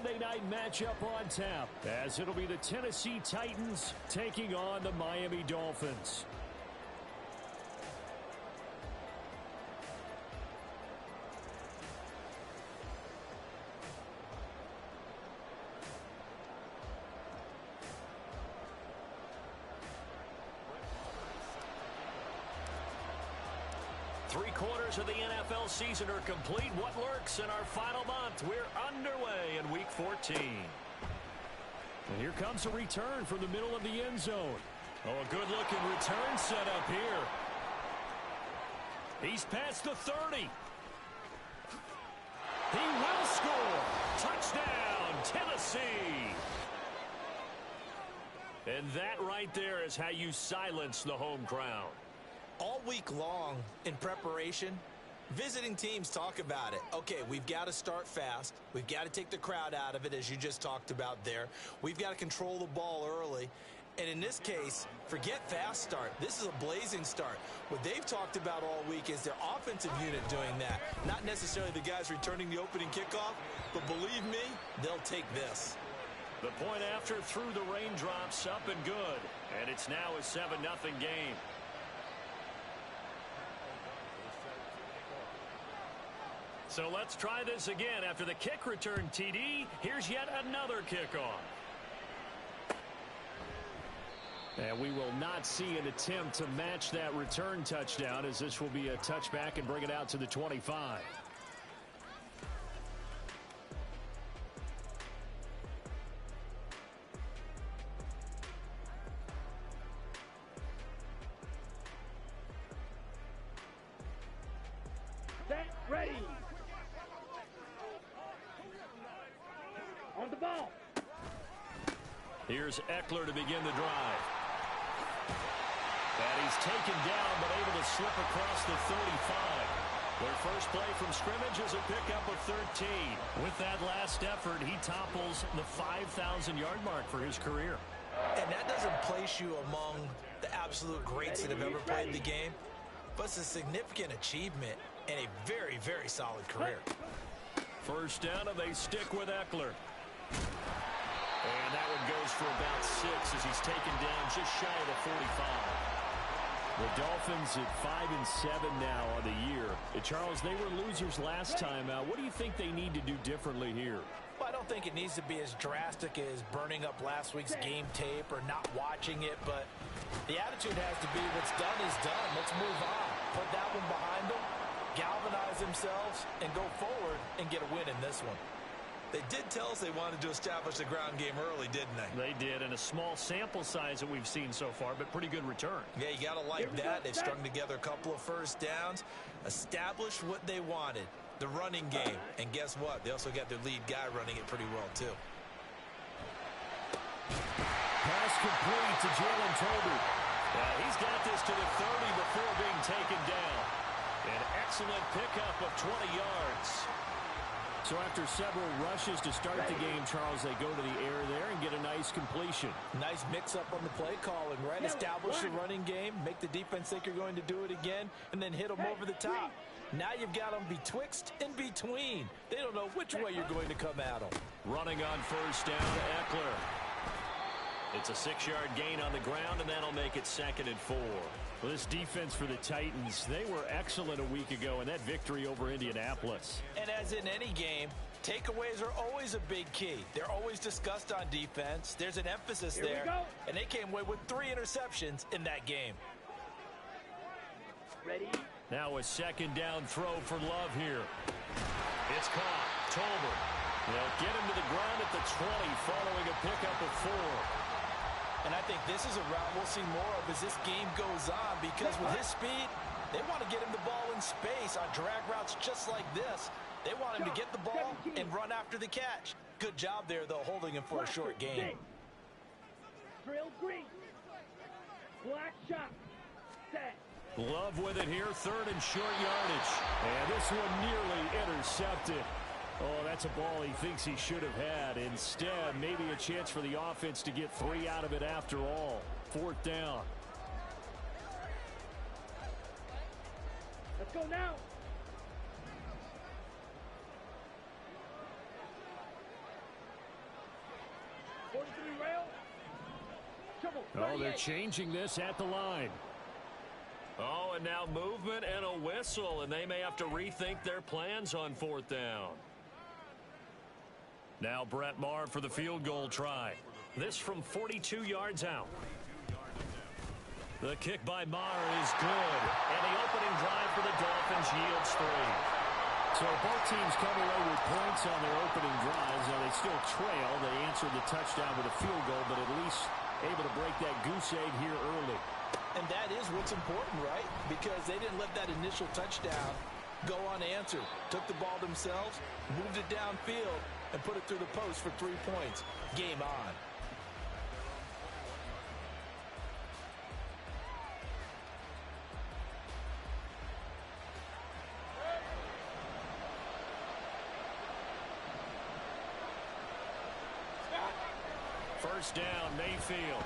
Monday night matchup on tap, as it'll be the Tennessee Titans taking on the Miami Dolphins. Three-quarters of the NFL season are complete. What lurks in our final month? We're underway in Week 14. And here comes a return from the middle of the end zone. Oh, a good-looking return set up here. He's past the 30. He will score. Touchdown, Tennessee. And that right there is how you silence the home crowd. All week long in preparation, visiting teams talk about it. Okay, we've got to start fast. We've got to take the crowd out of it, as you just talked about there. We've got to control the ball early. And in this case, forget fast start. This is a blazing start. What they've talked about all week is their offensive unit doing that. Not necessarily the guys returning the opening kickoff, but believe me, they'll take this. The point after through the raindrops, up and good. And it's now a 7-0 game. So let's try this again. After the kick return, TD, here's yet another kickoff. And we will not see an attempt to match that return touchdown, as this will be a touchback and bring it out to the 25. Set, ready. On the ball. Here's Eckler to begin the drive. And he's taken down, but able to slip across the 35. Their first play from scrimmage is a pickup of 13. With that last effort, he topples the 5,000-yard mark for his career. And that doesn't place you among the absolute greats that have ever played the game, but it's a significant achievement and a very, very solid career. First down, and they stick with Eckler. And that one goes for about 6 as he's taken down just shy of the 45. The Dolphins at 5-7 now on the year. Charles, they were losers last time out. What do you think they need to do differently here? Well, I don't think it needs to be as drastic as burning up last week's game tape or not watching it, but the attitude has to be what's done is done. Let's move on. Put that one behind them, galvanize themselves, and go forward and get a win in this one. They did tell us they wanted to establish the ground game early, didn't they? They did, and a small sample size that we've seen so far, but pretty good return. Yeah, you got to like that. They've strung together a couple of first downs, established what they wanted, the running game. And guess what? They also got their lead guy running it pretty well, too. Pass complete to Jalen Tolbert. He's got this to the 30 before being taken down. An excellent pickup of 20 yards. So after several rushes to start the game, Charles, they go to the air there and get a nice completion. Nice mix-up on the play calling, right? Establish the running game, make the defense think you're going to do it again, and then hit them over the top. Now you've got them betwixt and between. They don't know which way you're going to come at them. Running on first down, Eckler. It's a 6-yard gain on the ground, and that'll make it 2nd and 4. Well, this defense for the Titans, they were excellent a week ago in that victory over Indianapolis. And as in any game, takeaways are always a big key. They're always discussed on defense. There's an emphasis there. And they came away with 3 interceptions in that game. Ready? Now a 2nd down throw for Love here. It's caught. Tolbert. They'll get him to the ground at the 20 following a pickup of 4. And I think this is a route we'll see more of as this game goes on, because with his speed, they want to get him the ball in space on drag routes just like this. They want him to get the ball and run after the catch. Good job there, though, holding him for a short gain. Drill green. Black shot. Set. Love with it here, 3rd and short yardage. And this one nearly intercepted. Oh, that's a ball he thinks he should have had. Instead, maybe a chance for the offense to get 3 out of it after all. 4th down. Let's go now. 43 rail. Triple. Oh, they're 38. changing this at the line. Oh, and now movement and a whistle, and they may have to rethink their plans on 4th down. Now Brett Maher for the field goal try. This from 42 yards out. The kick by Maher is good, and the opening drive for the Dolphins yields 3. So both teams come away with points on their opening drives. Now they still trail. They answered the touchdown with a field goal, but at least able to break that goose egg here early. And that is what's important, right? Because they didn't let that initial touchdown go unanswered. Took the ball themselves, moved it downfield, and put it through the post for 3 points. Game on. First down, Mayfield.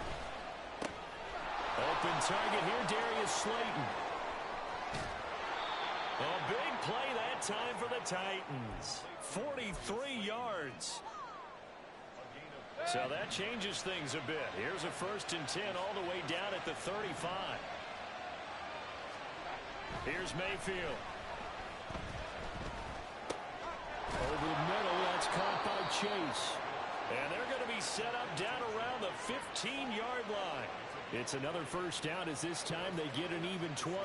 Open target here, Darius Slayton. A big play that time for the Titans. 43 yards. So that changes things a bit. Here's a 1st and 10 all the way down at the 35. Here's Mayfield. Over the middle, that's caught by Chase. And they're going to be set up down around the 15-yard line. It's another 1st down as this time they get an even 20.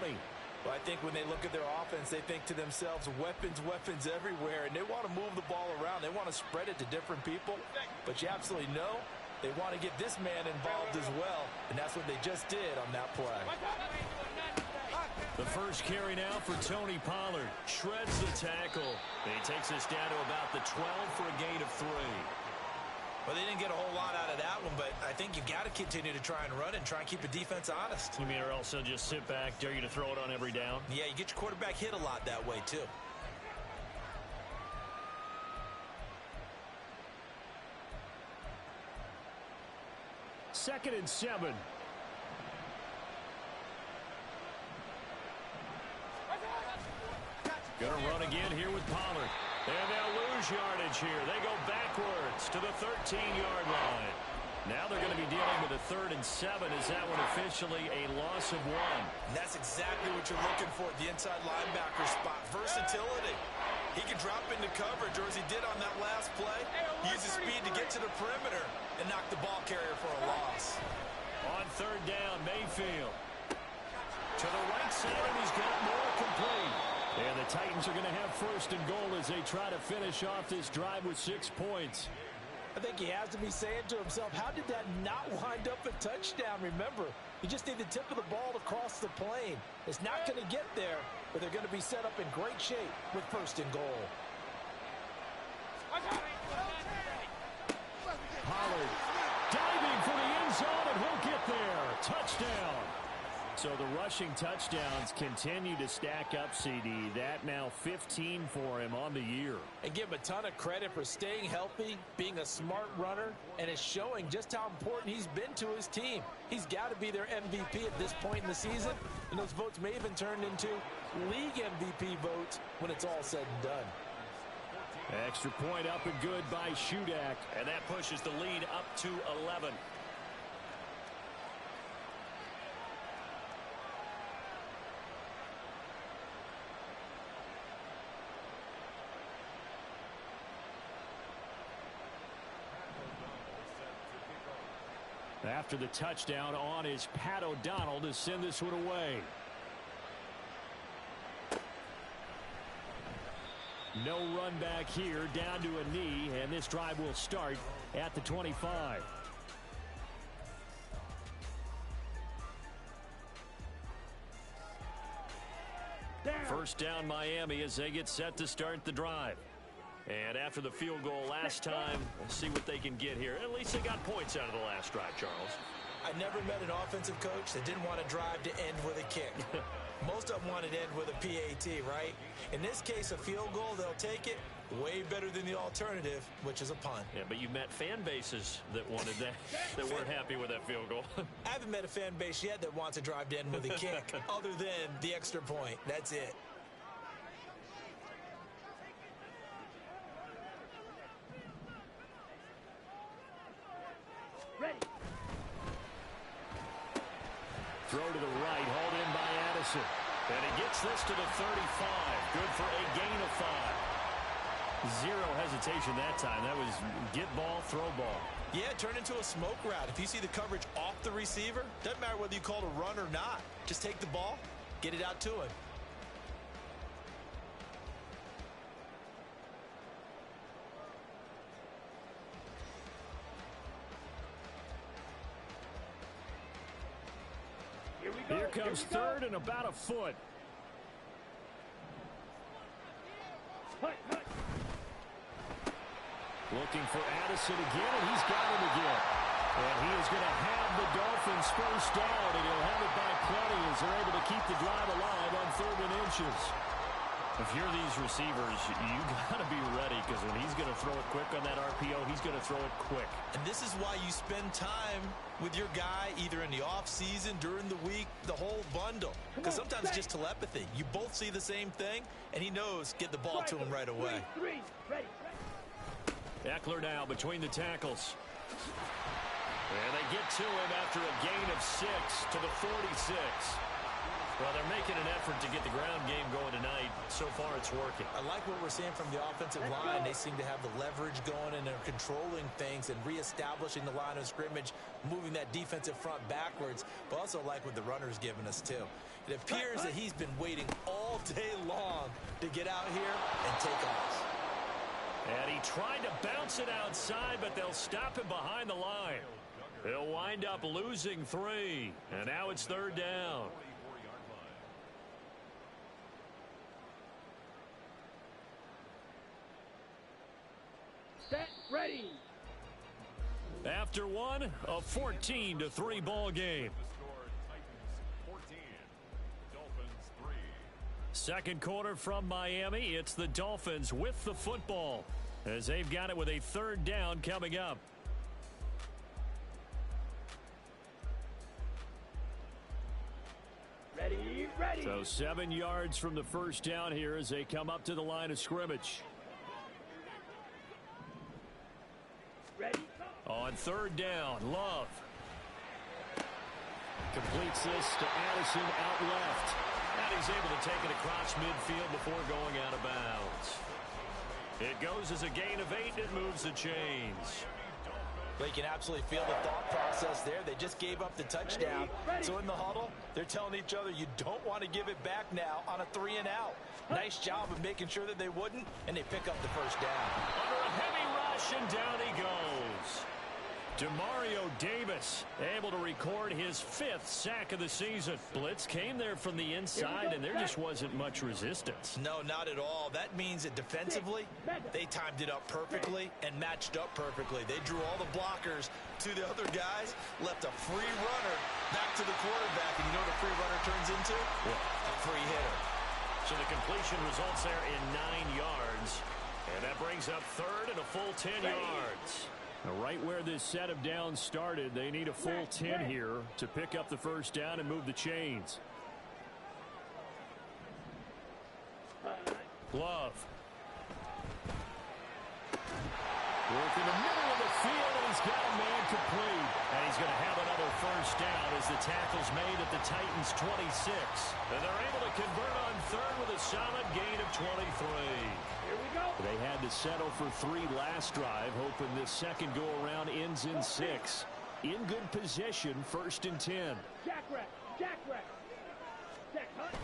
Well, I think when they look at their offense, they think to themselves, weapons, weapons everywhere, and they want to move the ball around. They want to spread it to different people, but you absolutely know they want to get this man involved as well, and that's what they just did on that play. The first carry now for Tony Pollard. Shreds the tackle. He takes us down to about the 12 for a gain of 3. Well, they didn't get a whole lot out of that one, but I think you've got to continue to try and run and try and keep the defense honest. You mean, or also just sit back, dare you to throw it on every down? Yeah, you get your quarterback hit a lot that way, too. Second and 7. Gonna run again here with Pollard. And they'll lose yardage here. They go backwards to the 13-yard line. Now they're going to be dealing with a 3rd and 7. Is that one officially a loss of 1? And that's exactly what you're looking for at the inside linebacker spot. Versatility. He can drop into coverage, or as he did on that last play, use his speed to get to the perimeter and knock the ball carrier for a loss. On 3rd down, Mayfield. To the right side, and he's got more complete. And the Titans are going to have 1st and goal as they try to finish off this drive with 6 points. I think he has to be saying to himself, how did that not wind up a touchdown? Remember, you just need the tip of the ball to cross the plane. It's not going to get there, but they're going to be set up in great shape with 1st and goal. Pollard diving for the end zone, and he'll get there. Touchdown. So the rushing touchdowns continue to stack up, CD. That now 15 for him on the year. And give him a ton of credit for staying healthy, being a smart runner, and it's showing just how important he's been to his team. He's got to be their MVP at this point in the season, and those votes may even turn into league MVP votes when it's all said and done. Extra point up and good by Shudak. And that pushes the lead up to 11. After the touchdown, on is Pat O'Donnell to send this one away. No run back here, down to a knee, and this drive will start at the 25. First down, Miami, as they get set to start the drive. And after the field goal last time, we'll see what they can get here. At least they got points out of the last drive, Charles. I never met an offensive coach that didn't want to drive to end with a kick. Most of them wanted to end with a PAT, right? In this case, a field goal, they'll take it. Way better than the alternative, which is a punt. Yeah, but you met fan bases that wanted that, that weren't happy with that field goal. I haven't met a fan base yet that wants to drive to end with a kick, other than the extra point. That's it. Throw to the right, hauled in by Addison. And he gets this to the 35. Good for a gain of 5. Zero hesitation that time. That was get ball, throw ball. Yeah, turn into a smoke route. If you see the coverage off the receiver, doesn't matter whether you call it a run or not. Just take the ball, get it out to him. Here comes third and about a foot. Looking for Addison again, and he's got him again. And he is going to have the Dolphins first down, and he'll have it by plenty as they're able to keep the drive alive on 3rd and inches. If you're these receivers, you got to be ready, because when he's going to throw it quick on that RPO, he's going to throw it quick. And this is why you spend time with your guy, either in the offseason, during the week, the whole bundle. Because sometimes it's just telepathy. You both see the same thing, and he knows get the ball to him right away. Ready. Eckler now between the tackles. And they get to him after a gain of 6 to the 46. Well, they're making an effort to get the ground game going tonight. So far, it's working. I like what we're seeing from the offensive line. They seem to have the leverage going, and they're controlling things and reestablishing the line of scrimmage, moving that defensive front backwards, but also like what the runner's giving us, too. It appears that he's been waiting all day long to get out here and take off. And he tried to bounce it outside, but they'll stop him behind the line. He'll wind up losing 3, and now it's 3rd down. Set, ready. After one, a 14-3 ball game. Second quarter from Miami. It's the Dolphins with the football as they've got it with a 3rd down coming up. Ready. So 7 yards from the first down here as they come up to the line of scrimmage. Ready. On 3rd down, Love completes this to Addison out left. And he's able to take it across midfield before going out of bounds. It goes as a gain of 8. It moves the chains. They can absolutely feel the thought process there. They just gave up the touchdown. So in the huddle, they're telling each other, you don't want to give it back now on a 3 and out. Nice job of making sure that they wouldn't, and they pick up the first down. Under a heavy rush, and down he goes. Demario Davis able to record his 5th sack of the season. Blitz came there from the inside, and there just wasn't much resistance. No, not at all. That means that defensively, they timed it up perfectly and matched up perfectly. They drew all the blockers to the other guys, left a free runner back to the quarterback. And you know what a free runner turns into? What? A free hitter. So the completion results there in 9 yards. And that brings up 3rd and a full 10 yards. Right where this set of downs started, they need a full 10 here to pick up the first down and move the chains. Love. Work in the middle of the field, and he's got a man complete. And he's going to have another first down as the tackle's made at the Titans' 26. And they're able to convert on 3rd with a solid gain of 23. Here we go. They had to settle for 3 last drive, hoping this second go-around ends in 6. In good position, 1st and 10. Jackrack. Jack hunt.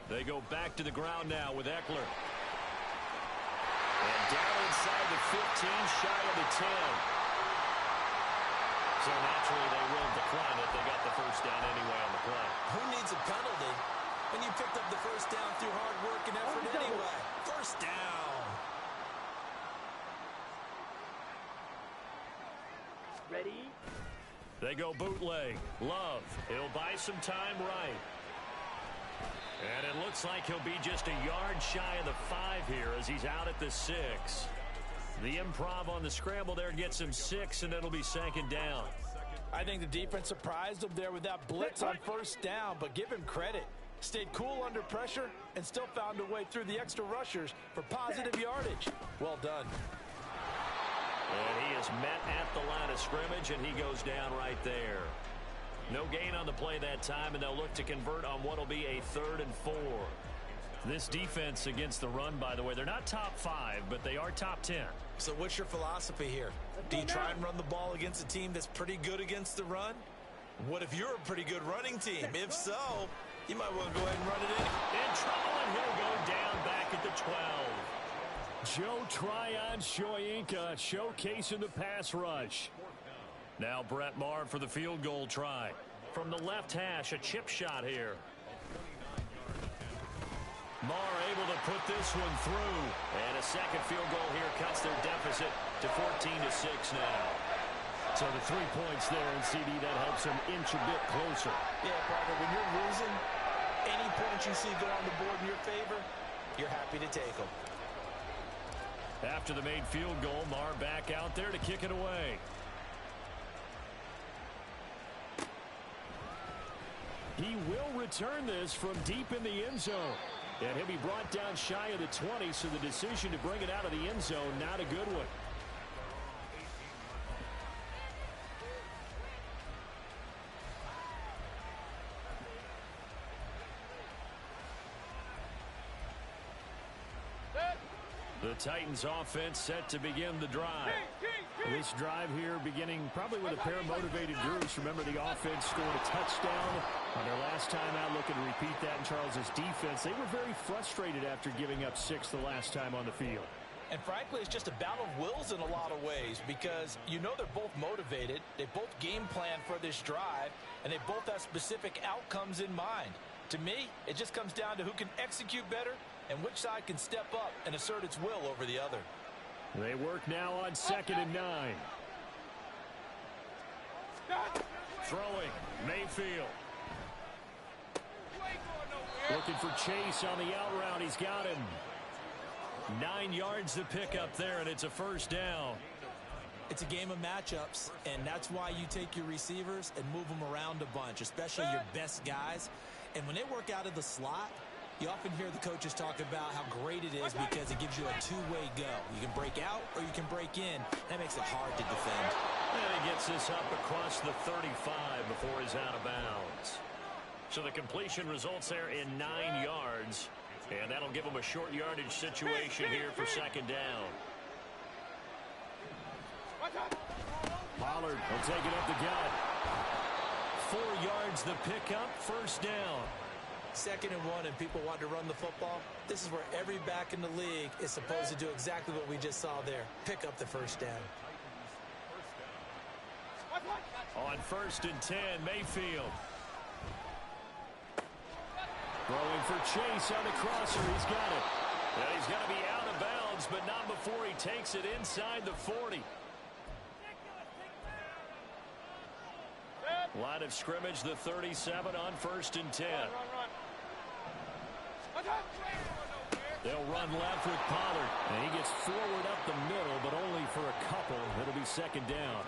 They go back to the ground now with Eckler. And down inside the 15, shy of the 10. So naturally they will decline it. They got the first down anyway on the play. Who needs a penalty when you picked up the first down through hard work and effort anyway? First down. Ready. They go bootleg. Love. He'll buy some time right. And it looks like he'll be just a yard shy of the 5 here as he's out at the 6. The improv on the scramble there gets him 6, and it'll be 2nd down. I think the defense surprised him there with that blitz on first down, but give him credit. Stayed cool under pressure and still found a way through the extra rushers for positive yardage. Well done. And he is met at the line of scrimmage, and he goes down right there. No gain on the play that time, and they'll look to convert on what will be a 3rd and 4. This defense against the run, by the way, they're not top 5, but they are top 10. So what's your philosophy here? Do you try and run the ball against a team that's pretty good against the run? What if you're a pretty good running team? If so, you might want to go ahead and run it In trouble, and he'll go down back at the 12. Joe Tryon-Shoyinka showcasing the pass rush. Now Brett Maher for the field goal try. From the left hash, a chip shot here. Maher able to put this one through. And a second field goal here cuts their deficit to 14-6 now. So the 3 points there, and CD, that helps them inch a bit closer. Yeah, brother, when you're losing, any points you see go on the board in your favor, you're happy to take them. After the made field goal, Maher back out there to kick it away. He will return this from deep in the end zone. And he'll be brought down shy of the 20, so the decision to bring it out of the end zone, not a good one. The Titans offense set to begin the drive. This drive here beginning probably with a pair of motivated groups. Remember, the offense scored a touchdown on their last time out, looking to repeat that in Charles's defense. They were very frustrated after giving up 6 the last time on the field. And frankly, it's just a battle of wills in a lot of ways, because you know they're both motivated, they both game plan for this drive, and they both have specific outcomes in mind. To me, it just comes down to who can execute better and which side can step up and assert its will over the other. They work now on 2nd and 9. Throwing, Mayfield. Looking for Chase on the out route. He's got him. 9 yards to pick up there, and it's a first down. It's a game of matchups, and that's why you take your receivers and move them around a bunch, especially your best guys. And when they work out of the slot, you often hear the coaches talk about how great it is because it gives you a two-way go. You can break out or you can break in. That makes it hard to defend. And he gets this up across the 35 before he's out of bounds. So the completion results there in 9 yards. And that'll give him a short yardage situation here for 2nd down. Pollard will take it up the gut. 4 yards the pickup, first down. 2nd and 1, and people want to run the football. This is where every back in the league is supposed to do exactly what we just saw there. Pick up the first down. On 1st and 10, Mayfield. Throwing for Chase on the crosser. He's got it. And he's going to be out of bounds, but not before he takes it inside the 40. Line of scrimmage, the 37 on 1st and 10. They'll run left with Pollard. And he gets forward up the middle, but only for a couple. It'll be 2nd down.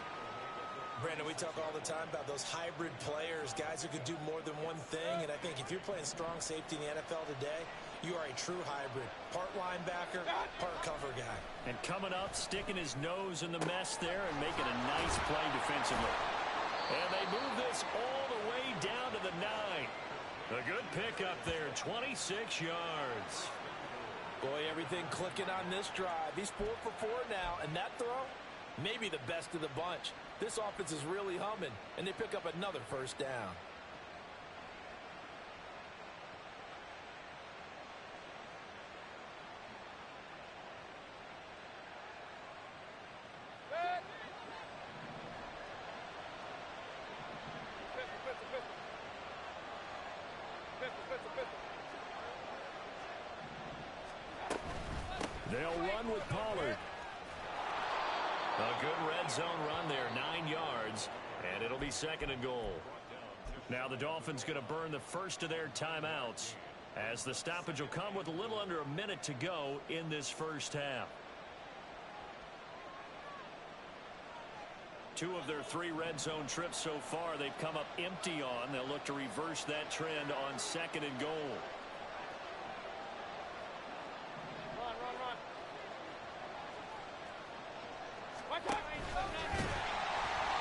Brandon, we talk all the time about those hybrid players, guys who could do more than one thing. And I think if you're playing strong safety in the NFL today, you are a true hybrid. Part linebacker, part cover guy. And coming up, sticking his nose in the mess there and making a nice play defensively. And they move this all the way down to the 9. A good pickup there, 26 yards. Boy, everything clicking on this drive. He's 4 for 4 now, and that throw, maybe the best of the bunch. This offense is really humming, and they pick up another first down. They'll run with Pollard. A good red zone run there, 9 yards, and it'll be 2nd and goal. Now the Dolphins going to burn the first of their timeouts as the stoppage will come with a little under a minute to go in this first half. 2 of their 3 red zone trips so far they've come up empty on. They'll look to reverse that trend on 2nd and goal.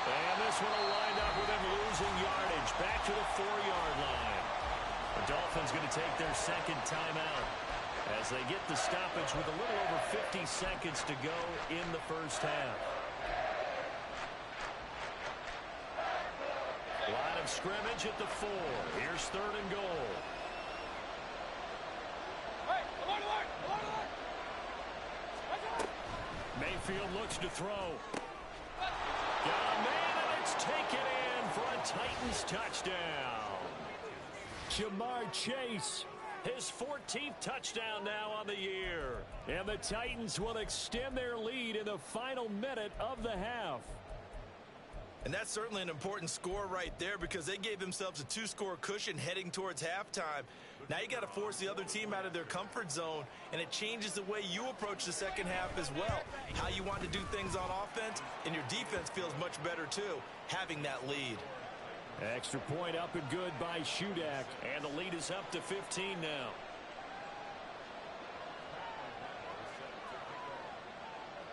And this one will wind up with him losing yardage. scrimmage back to the 4-yard line. The Dolphins going to take their second timeout as they get the stoppage with a little over 50 seconds to go in the first half. Line of scrimmage at the 4. Here's 3rd and goal. Mayfield looks to throw. Got a man, and it's taken in for a Titans touchdown. Ja'Marr Chase, his 14th touchdown now on the year. And the Titans will extend their lead in the final minute of the half. And that's certainly an important score right there because they gave themselves a 2-score cushion heading towards halftime. Now you got to force the other team out of their comfort zone, and it changes the way you approach the second half as well. How you want to do things on offense, and your defense feels much better too, having that lead. Extra point up and good by Shudak. And the lead is up to 15 now.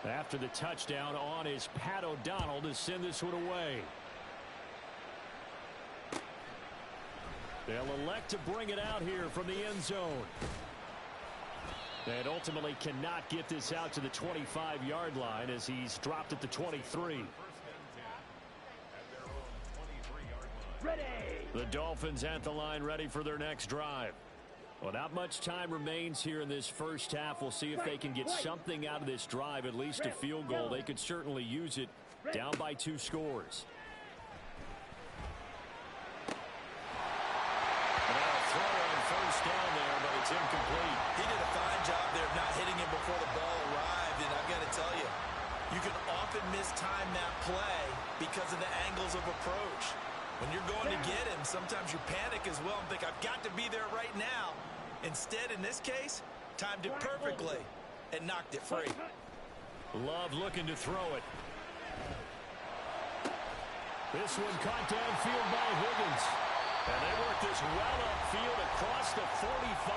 After the touchdown, on is Pat O'Donnell to send this one away. They'll elect to bring it out here from the end zone. And ultimately cannot get this out to the 25-yard line as he's dropped at the 23. Ready. The Dolphins at the line ready for their next drive. Well, not much time remains here in this first half. We'll see if they can get something out of this drive, at least a field goal. They could certainly use it down by 2 scores. Throw on first down there, but it's incomplete. He did a fine job there of not hitting him before the ball arrived, and I've got to tell you, you can often mistime that play because of the angles of approach. When you're going to get him, sometimes you panic as well and think, I've got to be there right now. Instead, in this case, timed it perfectly and knocked it free. Love looking to throw it. This one caught downfield by Higgins. And they work this well upfield across the 45.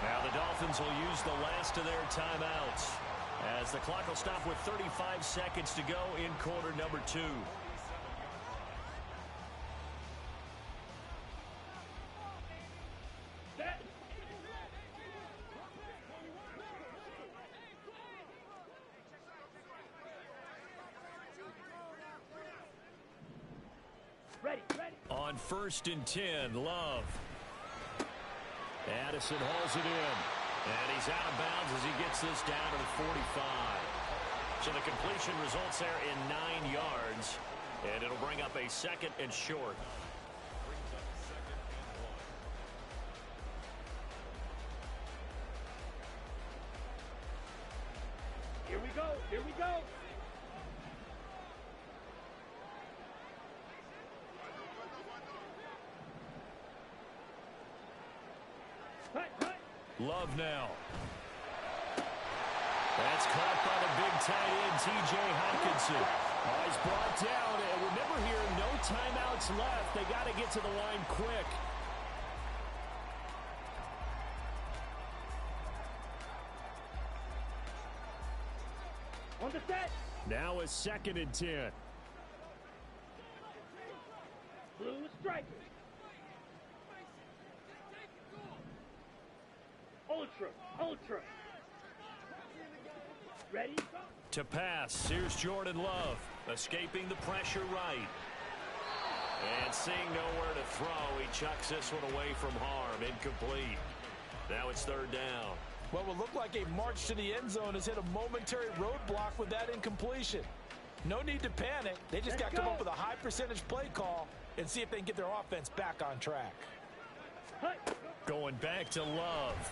Now the Dolphins will use the last of their timeouts as the clock will stop with 35 seconds to go in quarter number 2. Ready. On 1st and 10, Love. Addison hauls it in. And he's out of bounds as he gets this down to the 45. So the completion results there in 9 yards. And it'll bring up a 2nd and short. Here we go. Love now. That's caught by the big tight end, T.J. Hockenson. Oh, he's brought down. And remember here, no timeouts left. They got to get to the line quick. On the set. Now a 2nd and 10. Blue striker. Ultra. Ready? To pass, here's Jordan Love, escaping the pressure right. And seeing nowhere to throw, he chucks this one away from harm, incomplete. Now it's 3rd down. What will look like a march to the end zone has hit a momentary roadblock with that incompletion. No need to panic. They just got to come up with a high percentage play call and see if they can get their offense back on track. Going back to Love.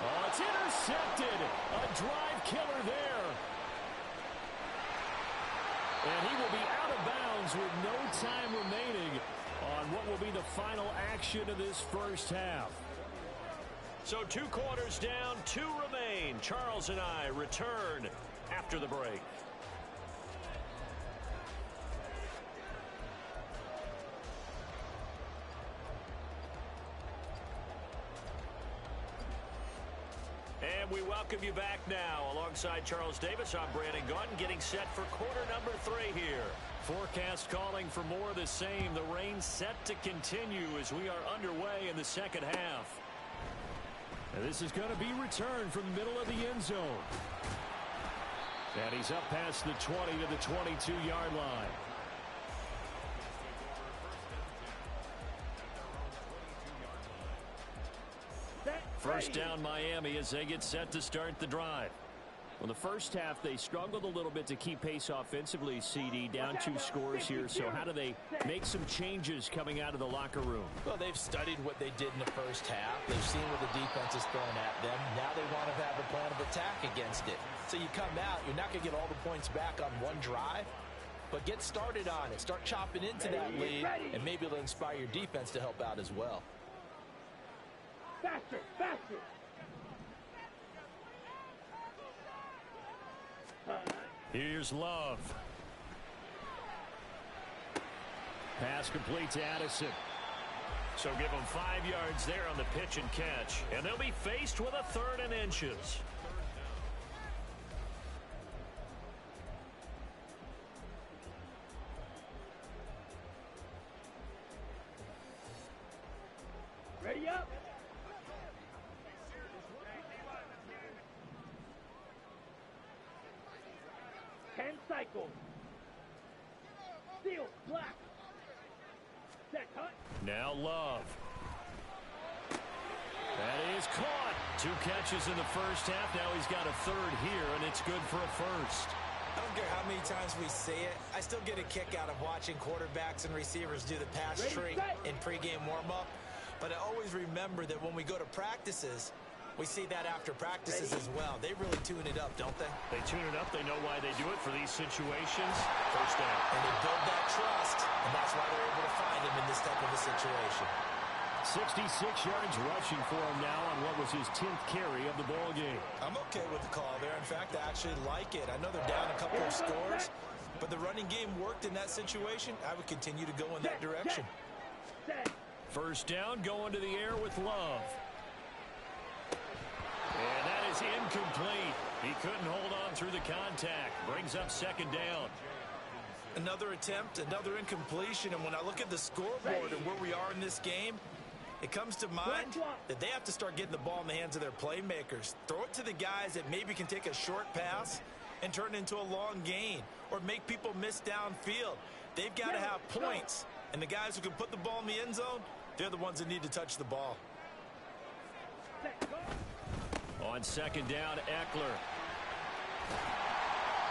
Oh, it's intercepted. A drive killer there. And he will be out of bounds with no time remaining on what will be the final action of this first half. So 2 quarters down, 2 remain. Charles and I return after the break. And And we welcome you back now. Alongside Charles Davis, I'm Brandon Gaudin, getting set for quarter number 3 here. Forecast calling for more of the same. The rain set to continue as we are underway in the second half. And this is going to be returned from the middle of the end zone. And he's up past the 20 to the 22-yard line. First down Miami as they get set to start the drive. Well, the first half, they struggled a little bit to keep pace offensively, CD, down 2 scores here. So how do they make some changes coming out of the locker room? Well, they've studied what they did in the first half. They've seen what the defense is throwing at them. Now they want to have a plan of attack against it. So you come out, you're not going to get all the points back on one drive, but get started on it. Start chopping into that lead, and maybe it'll inspire your defense to help out as well. Faster, faster. Here's Love. Pass complete to Addison. So give them 5 yards there on the pitch and catch. And they'll be faced with a 3rd and inches. Ready up. Cycle. Steal, black. Set, cut. Now Love. That is caught. 2 catches in the first half. Now he's got a 3rd here, and it's good for a 1st. I don't care how many times we say it. I still get a kick out of watching quarterbacks and receivers do the pass tree in pregame warm-up. But I always remember that when we go to practices, we see that after practices as well. They really tune it up, don't they? They tune it up. They know why they do it for these situations. First down. And they build that trust, and that's why they're able to find him in this type of a situation. 66 yards rushing for him now on what was his 10th carry of the ball game. I'm okay with the call there. In fact, I actually like it. I know they're down a couple of scores, but the running game worked in that situation. I would continue to go in that direction. First down, going to the air with Love. And that is incomplete. He couldn't hold on through the contact. Brings up 2nd down. Another attempt, another incompletion. And when I look at the scoreboard and where we are in this game, it comes to mind that they have to start getting the ball in the hands of their playmakers. Throw it to the guys that maybe can take a short pass and turn it into a long gain or make people miss downfield. They've got to have points. And the guys who can put the ball in the end zone, they're the ones that need to touch the ball. On 2nd down, Eckler.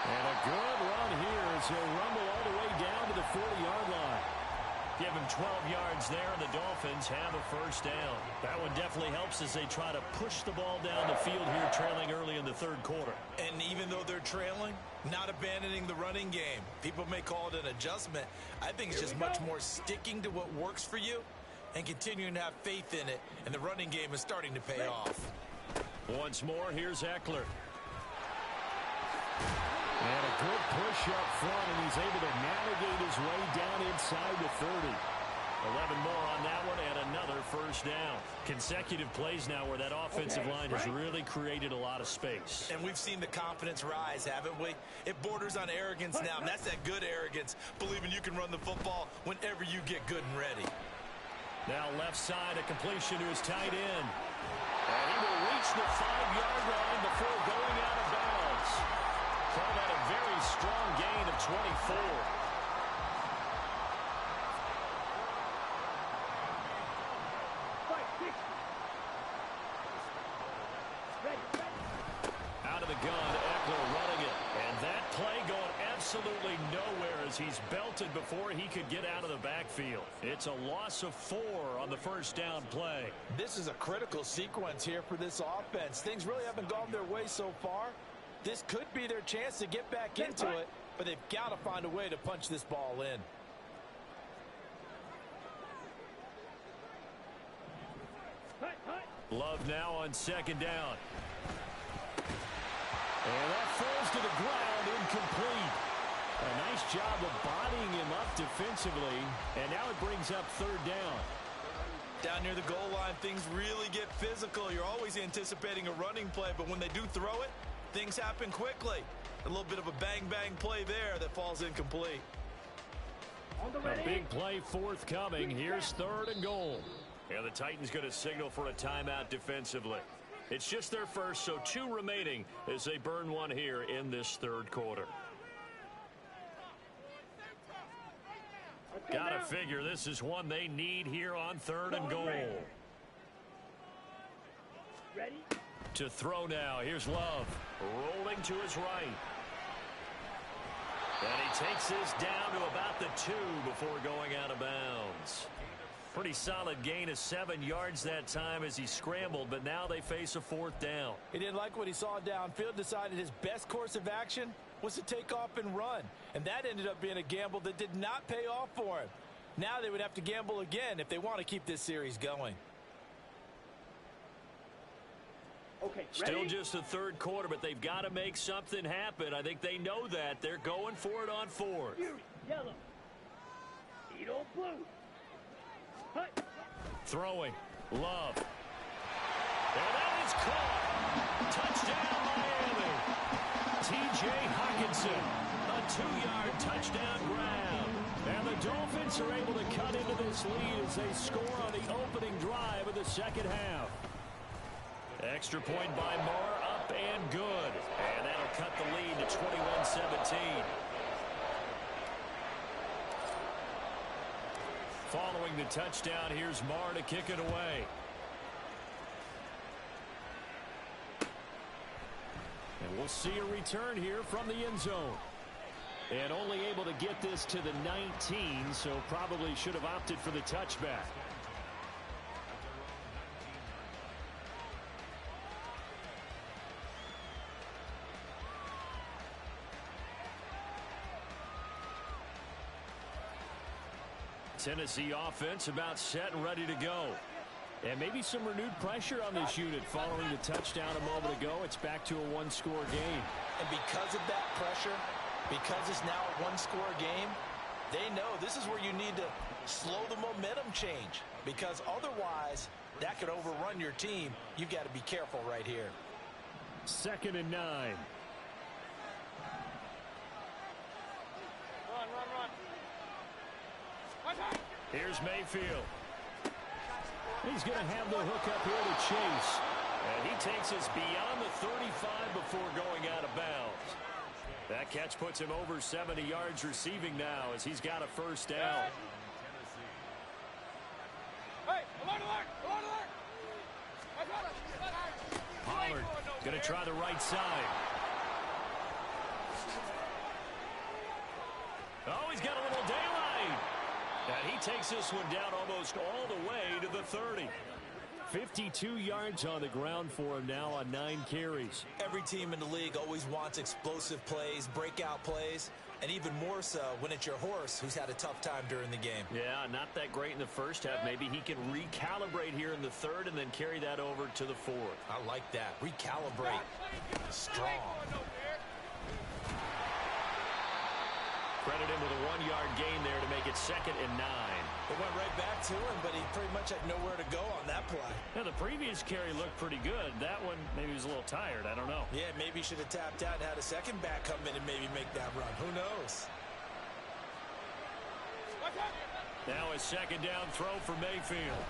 And a good run here as he'll rumble all the way down to the 40-yard line. Give him 12 yards there, and the Dolphins have a 1st down. That one definitely helps as they try to push the ball down the field here, trailing early in the 3rd quarter. And even though they're trailing, not abandoning the running game. People may call it an adjustment. I think it's just much more sticking to what works for you and continuing to have faith in it, and the running game is starting to pay off. Once more, here's Eckler. And a good push up front, and he's able to navigate his way down inside the 30. 11 more on that one, and another 1st down. Consecutive plays now where that offensive line has really created a lot of space. And we've seen the confidence rise, haven't we? It borders on arrogance now, and that's that good arrogance, believing you can run the football whenever you get good and ready. Now left side, a completion to his tight end. And he will reach the 5-yard line before going out of bounds. Call that a very strong gain of 24. Out of the gun, Eckler running it. And that play going absolutely nowhere as he's belted before he could get out of the backfield. It's a loss of 4 on the 1st down play. This is a critical sequence here for this offense. Things really haven't gone their way so far. This could be their chance to get back into it, but they've got to find a way to punch this ball in. Love now on 2nd down. And that falls to the ground, incomplete. A nice job of bodying him up defensively, and now it brings up 3rd down. Down near the goal line, things really get physical. You're always anticipating a running play, but when they do throw it, things happen quickly. A little bit of a bang-bang play there that falls incomplete. A big play forthcoming. Here's 3rd and goal. And the Titans going to signal for a timeout defensively. It's just their first, so 2 remaining as they burn one here in this 3rd quarter. Gotta figure this is one they need here on 3rd and goal. Ready? To throw now. Here's Love. Rolling to his right. And he takes this down to about the 2 before going out of bounds. Pretty solid gain of 7 yards that time as he scrambled, but now they face a 4th down. He didn't like what he saw downfield, decided his best course of action was to take off and run. And that ended up being a gamble that did not pay off for him. Now they would have to gamble again if they want to keep this series going. Okay, Still ready? just the 3rd quarter, but they've got to make something happen. I think they know that. They're going for it on 4th. Fury, yellow. Edo blue. Hut. Throwing. Love. And that is caught. Touchdown, Miami. T.J. Hockenson. A 2-yard touchdown grab. And the Dolphins are able to cut into this lead as they score on the opening drive of the 2nd half. Extra point by Moore, up and good. And that'll cut the lead to 21-17. Following the touchdown, here's Moore to kick it away. And we'll see a return here from the end zone. And only able to get this to the 19, so probably should have opted for the touchback. Tennessee offense about set and ready to go. And maybe some renewed pressure on this unit following the touchdown a moment ago. It's back to a 1-score game. And because of that pressure, because it's now a 1-score game, they know this is where you need to slow the momentum change. Because otherwise, that could overrun your team. You've got to be careful right here. 2nd and 9. Here's Mayfield. He's going to have the hook up here to Chase. And he takes us beyond the 35 before going out of bounds. That catch puts him over 70 yards receiving now as he's got a 1st down. Pollard going to try the right side. Oh, he's got a little daylight. And he takes this one down almost all the way to the 30. 52 yards on the ground for him now on 9 carries. Every team in the league always wants explosive plays, breakout plays, and even more so when it's your horse who's had a tough time during the game. Yeah, not that great in the 1st half. Maybe he can recalibrate here in the 3rd and then carry that over to the 4th. I like that. Recalibrate. Strong. Credit him with a 1-yard gain there to make it 2nd and 9. It went right back to him, but he pretty much had nowhere to go on that play. Now, the previous carry looked pretty good. That one, maybe he was a little tired. I don't know. Yeah, maybe he should have tapped out and had a second back come in and maybe make that run. Who knows? Now a 2nd down throw for Mayfield.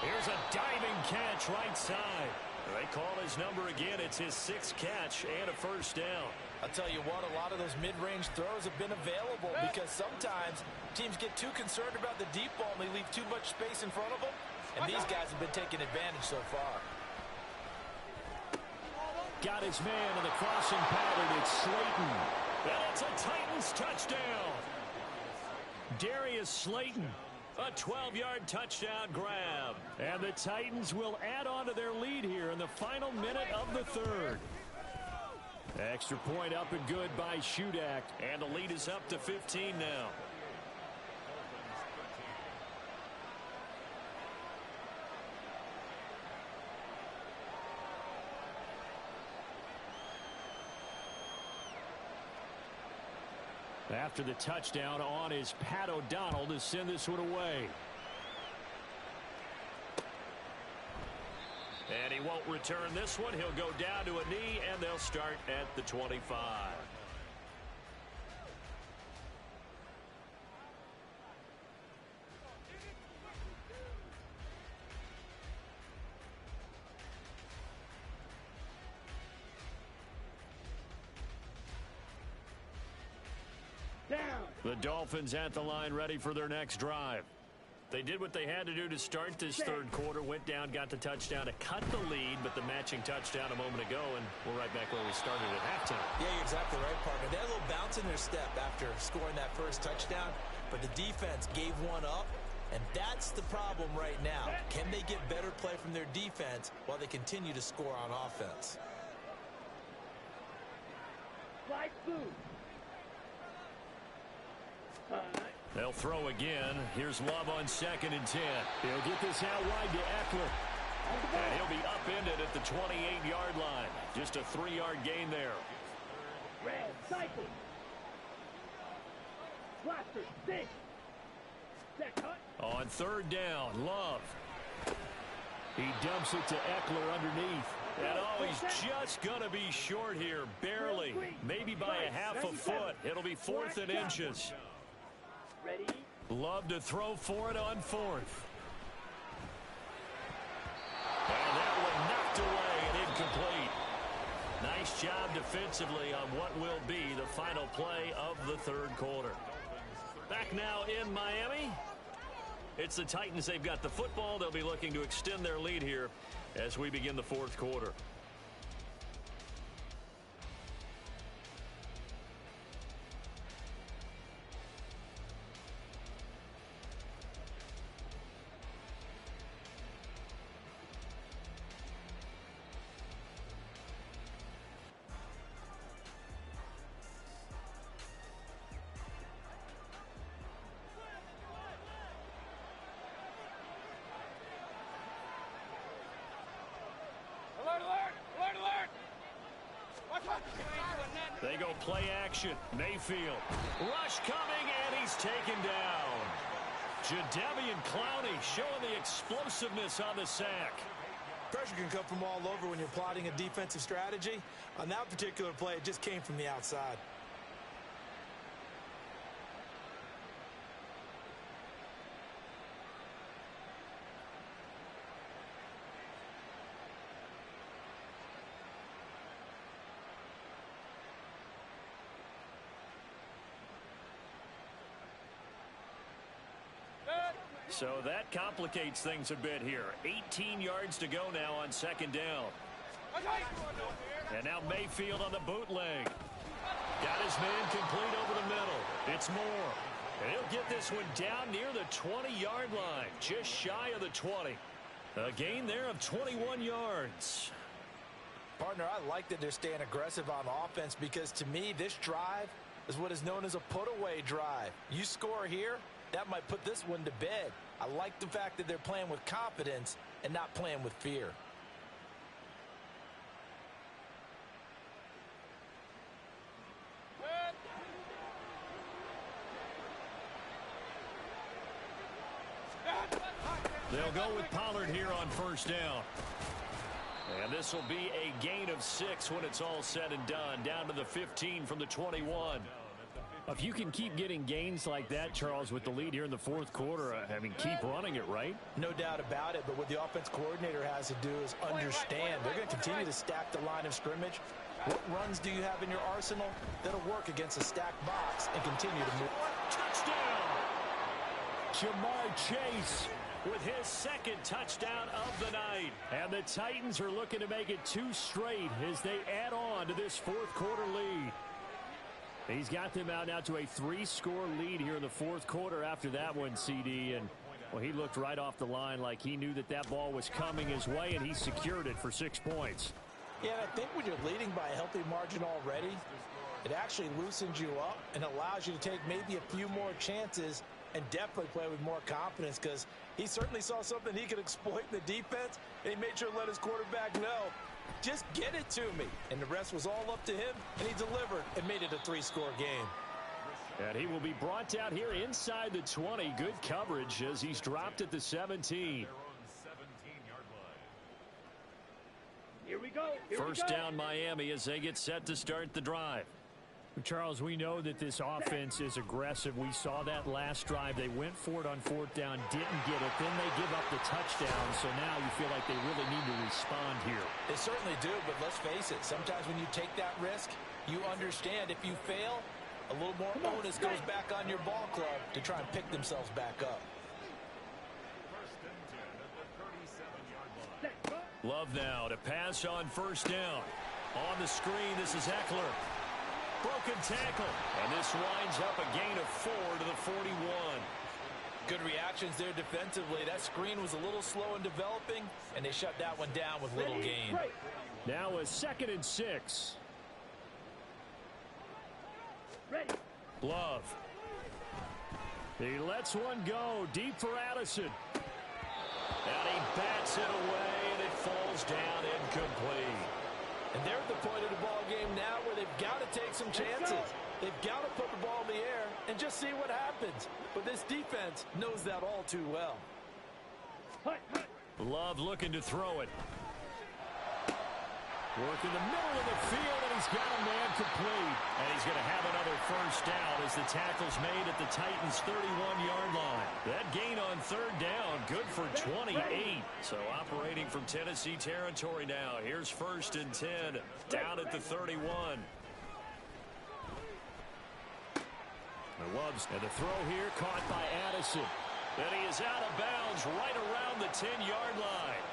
Here's a diving catch right side. They call his number again. It's his 6th catch and a 1st down. I'll tell you what, a lot of those mid-range throws have been available because sometimes teams get too concerned about the deep ball and they leave too much space in front of them. And these guys have been taking advantage so far. Got his man in the crossing pattern. It's Slayton. And it's a Titans touchdown. Darius Slayton. A 12-yard touchdown grab. And the Titans will add on to their lead here in the final minute of the 3rd. Extra point up and good by Shudak. And the lead is up to 15 now. After the touchdown on is Pat O'Donnell to send this one away. And he won't return this one. He'll go down to a knee, and they'll start at the 25. The Dolphins at the line ready for their next drive. They did what they had to do to start this third quarter, went down, got the touchdown to cut the lead, but the matching touchdown a moment ago, and we're right back where we started at halftime. Yeah, you're exactly right, partner. They had a little bounce in their step after scoring that first touchdown, but the defense gave one up, and that's the problem right now. Can they get better play from their defense while they continue to score on offense? Slide through. They'll throw again. Here's Love on 2nd and 10. He'll get this out wide to Eckler. And he'll be upended at the 28-yard line. Just a 3-yard gain there. Red cycle. Blaster, 6. Set cut. On 3rd down, Love. He dumps it to Eckler underneath. And oh, he's just going to be short here, barely. Maybe by a half a foot. It'll be 4th and inches. Ready? Love to throw for it on 4th. And that one knocked away and incomplete. Nice job defensively on what will be the final play of the third quarter. Back now in Miami. It's the Titans. They've got the football. They'll be looking to extend their lead here as we begin the fourth quarter. They go play action. Mayfield. Rush coming, and he's taken down. Jadeveon Clowney showing the explosiveness on the sack. Pressure can come from all over when you're plotting a defensive strategy. On that particular play, it just came from the outside. So that complicates things a bit here. 18 yards to go now on 2nd down. And now Mayfield on the bootleg. Got his man complete over the middle. It's Moore. And he'll get this one down near the 20-yard line. Just shy of the 20. A gain there of 21 yards. Partner, I like that they're staying aggressive on offense because to me, this drive is what is known as a put-away drive. You score here, that might put this one to bed. I like the fact that they're playing with confidence and not playing with fear. They'll go with Pollard here on 1st down. And this will be a gain of 6 when it's all said and done. Down to the 15 from the 21. If you can keep getting gains like that, Charles, with the lead here in the fourth quarter, I mean, keep running it, right? No doubt about it, but what the offense coordinator has to do is understand. They're going to continue to stack the line of scrimmage. What runs do you have in your arsenal that'll work against a stacked box and continue to move? Touchdown! Jamar Chase with his 2nd touchdown of the night. And the Titans are looking to make it 2 straight as they add on to this fourth quarter lead. He's got them out now to a 3-score lead here in the fourth quarter after that one, CD. And, well, he looked right off the line like he knew that that ball was coming his way, and he secured it for 6 points. Yeah, and I think when you're leading by a healthy margin already, it actually loosens you up and allows you to take maybe a few more chances and definitely play with more confidence because he certainly saw something he could exploit in the defense, and he made sure to let his quarterback know, just get it to me. And the rest was all up to him, and he delivered and made it a 3-score game. And he will be brought down here inside the 20. Good coverage as he's dropped at the 17. Here we go. First down Miami as they get set to start the drive. Charles, we know that this offense is aggressive. We saw that last drive. They went for it on fourth down, didn't get it. Then they give up the touchdown. So now you feel like they really need to respond here. They certainly do, but let's face it. Sometimes when you take that risk, you understand if you fail, a little more onus goes back on your ball club to try and pick themselves back up. Love now to pass on first down. On the screen, this is Eckler. Broken tackle. And this winds up a gain of 4 to the 41. Good reactions there defensively. That screen was a little slow in developing, and they shut that one down with little gain. Now a 2nd and 6. Ready. Love. He lets one go deep for Addison. And he bats it away, and it falls down incomplete. And they're at the point of the ball game now where they've got to take some chances. They've got to put the ball in the air and just see what happens. But this defense knows that all too well. Love looking to throw it. Work in the middle of the field, and he's got a man complete. And he's going to have another first down as the tackle's made at the Titans' 31-yard line. That gain on third down, good for 28. So operating from Tennessee territory now. Here's 1st and 10, down at the 31. And the throw here caught by Addison. And he is out of bounds right around the 10-yard line.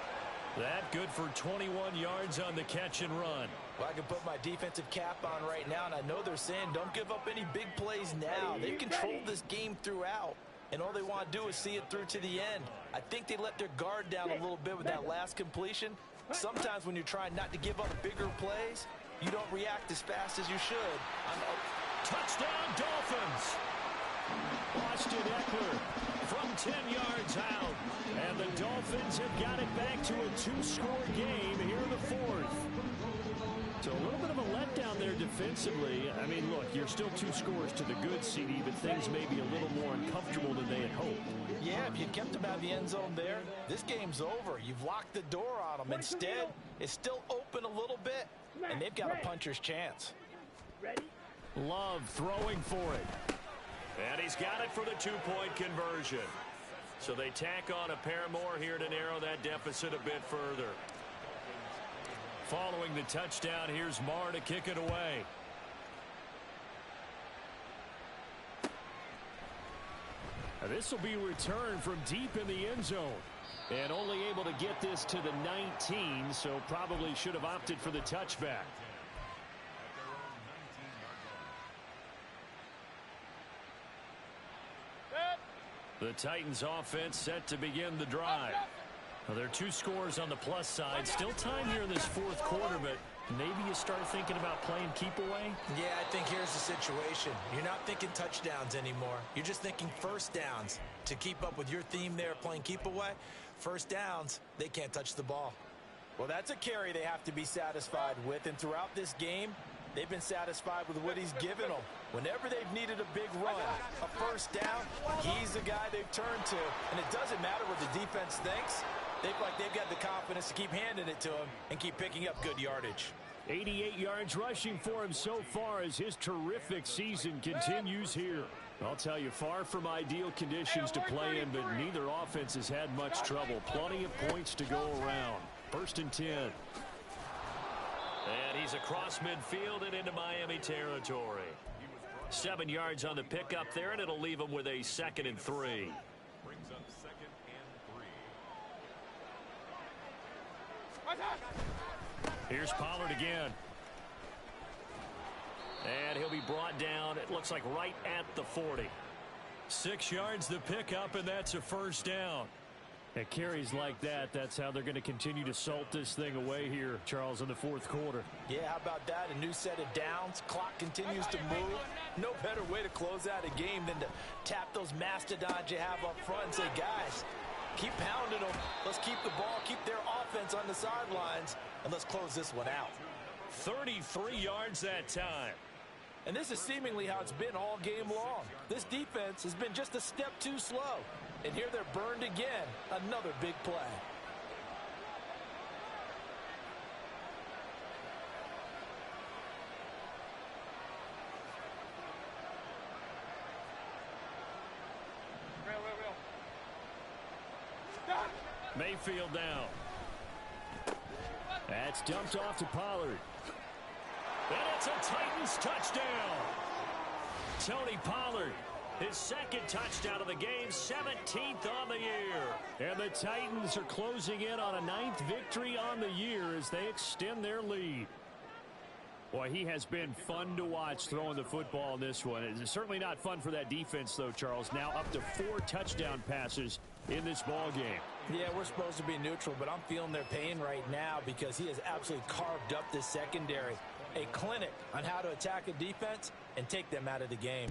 That good for 21 yards on the catch and run. Well, I can put my defensive cap on right now, and I know they're saying don't give up any big plays now. They've controlled this game throughout, and all they want to do is see it through to the end. I think they let their guard down a little bit with that last completion. Sometimes when you're trying not to give up bigger plays, you don't react as fast as you should. Touchdown, Dolphins! Austin Eckler From 10 yards out. And the Dolphins have got it back to a 2-score game here in the 4th. So a little bit of a letdown there defensively. I mean, look, you're still 2 scores to the good, CD, but things may be a little more uncomfortable than they had hoped. Yeah, if you kept them out of the end zone there, this game's over. You've locked the door on them. Instead, it's still open a little bit, and they've got a puncher's chance. Ready. Love throwing for it. And he's got it for the 2-point conversion. So they tack on a pair more here to narrow that deficit a bit further. Following the touchdown, here's Marr to kick it away. Now this will be returned from deep in the end zone. And only able to get this to the 19, so probably should have opted for the touchback. The Titans offense set to begin the drive. Well, there are 2 scores on the plus side. Still time here in this 4th quarter, but maybe you start thinking about playing keep away? Yeah, I think here's the situation. You're not thinking touchdowns anymore. You're just thinking first downs. To keep up with your theme there, playing keep away, first downs, they can't touch the ball. Well, that's a carry they have to be satisfied with, and throughout this game, they've been satisfied with what he's given them. Whenever they've needed a big run, a first down, he's the guy they've turned to. And it doesn't matter what the defense thinks. They've got the confidence to keep handing it to him and keep picking up good yardage. 88 yards rushing for him so far as his terrific season continues here. I'll tell you, far from ideal conditions to play in, but neither offense has had much trouble. Plenty of points to go around. 1st and 10. And he's across midfield and into Miami territory. 7 yards on the pickup there, and it'll leave him with a 2nd and 3. Brings up 2nd and 3. Here's Pollard again. And he'll be brought down, it looks like right at the 40. 6 yards the pickup, and that's a first down. At carries like that, that's how they're going to continue to salt this thing away here, Charles, in the 4th quarter. Yeah, how about that? A new set of downs. Clock continues to move. No better way to close out a game than to tap those mastodons you have up front and say, guys, keep pounding them. Let's keep the ball, keep their offense on the sidelines, and let's close this one out. 33 yards that time. And this is seemingly how it's been all game long. This defense has been just a step too slow. And here they're burned again. Another big play. Mayfield down. That's dumped off to Pollard. And it's a Titans touchdown. Tony Pollard, his second touchdown of the game, 17th on the year. And the Titans are closing in on a 9th victory on the year as they extend their lead. Boy, he has been fun to watch throwing the football in this one. It's certainly not fun for that defense, though, Charles. Now up to 4 touchdown passes in this ball game. Yeah, we're supposed to be neutral, but I'm feeling their pain right now because he has absolutely carved up this secondary. A clinic on how to attack a defense and take them out of the game.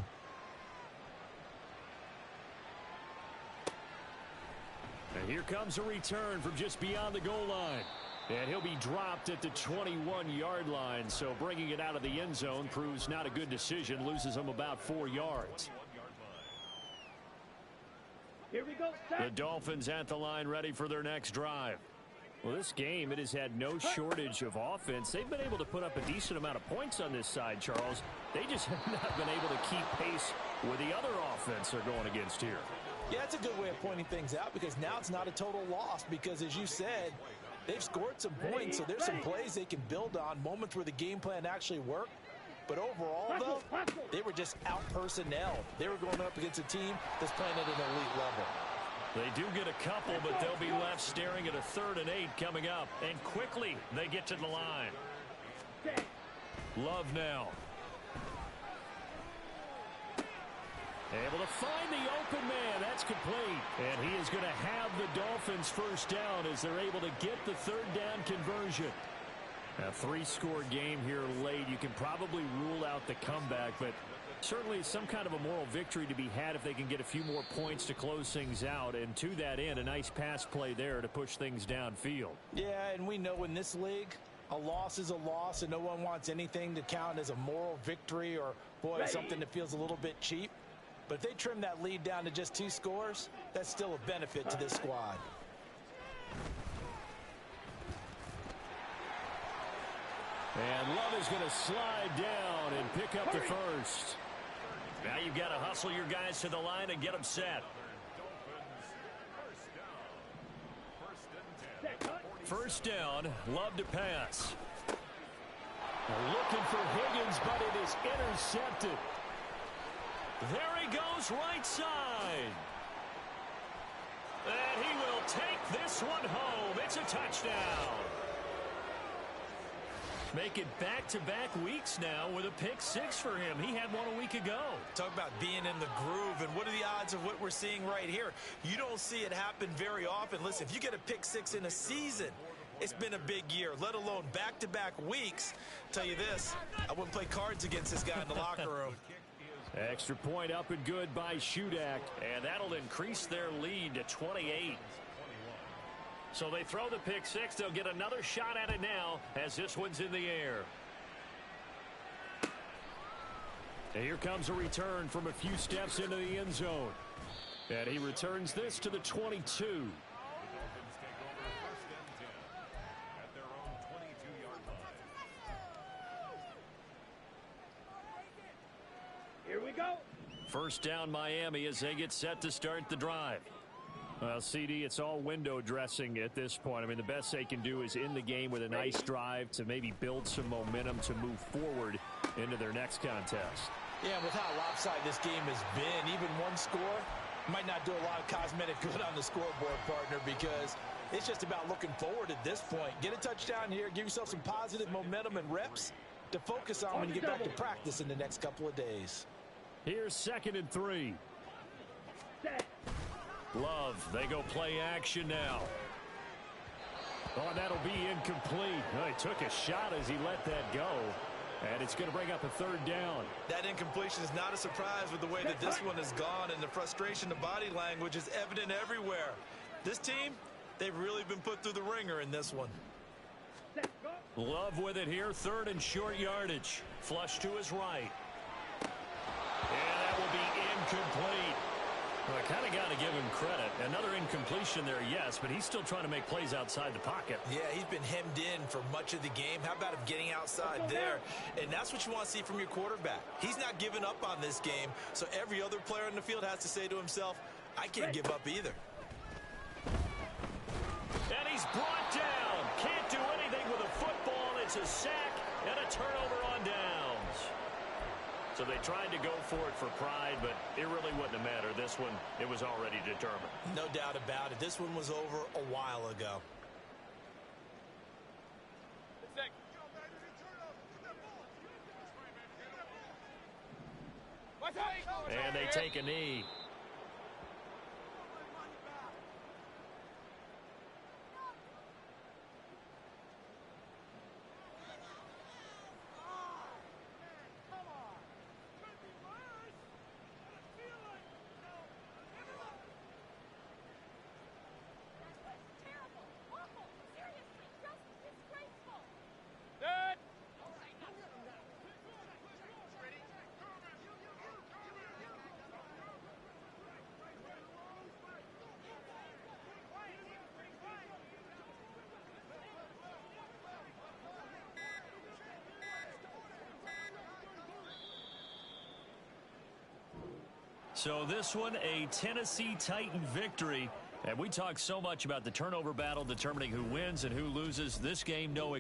And here comes a return from just beyond the goal line. And he'll be dropped at the 21-yard line, so bringing it out of the end zone proves not a good decision, loses him about 4 yards. Here we go, The Dolphins at the line ready for their next drive. Well, this game, it has had no shortage of offense. They've been able to put up a decent amount of points on this side, Charles. They just have not been able to keep pace with the other offense they're going against here. Yeah, it's a good way of pointing things out because now it's not a total loss because, as you said, they've scored some points, so there's some plays they can build on, moments where the game plan actually worked. But overall, though, they were just out-personnel. They were going up against a team that's playing at an elite level. They do get a couple, but they'll be left staring at a 3rd and 8 coming up. And quickly, they get to the line. Love now. Able to find the open man. That's complete. And he is going to have the Dolphins first down as they're able to get the 3rd down conversion. A 3-score game here late. You can probably rule out the comeback, but certainly some kind of a moral victory to be had if they can get a few more points to close things out. And to that end, a nice pass play there to push things downfield. Yeah, and we know in this league, a loss is a loss, and no one wants anything to count as a moral victory or, boy, something that feels a little bit cheap. But if they trim that lead down to just 2 scores, that's still a benefit to this squad. And Love is going to slide down and pick up the first. Now you've got to hustle your guys to the line and get them set. First down, Love to pass. Looking for Higgins, but it is intercepted. There he goes, right side. And he will take this one home. It's a touchdown. Make it back-to-back weeks now with a pick 6 for him. He had one a week ago. Talk about being in the groove, and what are the odds of what we're seeing right here? You don't see it happen very often. Listen, if you get a pick 6 in a season, it's been a big year, let alone back-to-back weeks. Tell you this, I wouldn't play cards against this guy in the locker room. Extra point up and good by Shudak, and that'll increase their lead to 28. So they throw the pick 6. They'll get another shot at it now as this one's in the air. And here comes a return from a few steps into the end zone. And he returns this to the 22. Here we go. First down Miami as they get set to start the drive. Well, CD, it's all window dressing at this point. I mean, the best they can do is in the game with a nice drive to maybe build some momentum to move forward into their next contest. Yeah, with how lopsided this game has been, even one score might not do a lot of cosmetic good on the scoreboard, partner, because it's just about looking forward at this point. Get a touchdown here, give yourself some positive momentum and reps to focus on when you get back to practice in the next couple of days. Here's 2nd and 3. Set. Love, they go play action now. Oh, that'll be incomplete. Well, he took a shot as he let that go. And it's going to bring up a 3rd down. That incompletion is not a surprise with the way that this one has gone, and the frustration, the body language is evident everywhere. This team, they've really been put through the ringer in this one. Set. Go. Love with it here, 3rd and short yardage. Flush to his right. And that will be incomplete. Well, I kind of got to give him credit. Another incompletion there, yes, but he's still trying to make plays outside the pocket. Yeah, he's been hemmed in for much of the game. How about him getting outside there? And that's what you want to see from your quarterback. He's not giving up on this game, so every other player in the field has to say to himself, I can't give up either. And he's brought down. Can't do anything with a football. It's a sack and a turnover on downs. So they tried to go for it for pride, but it really wouldn't have mattered. This one, it was already determined. No doubt about it. This one was over a while ago. And they take a knee. So this one, a Tennessee Titan victory. And we talk so much about the turnover battle determining who wins and who loses. This game, no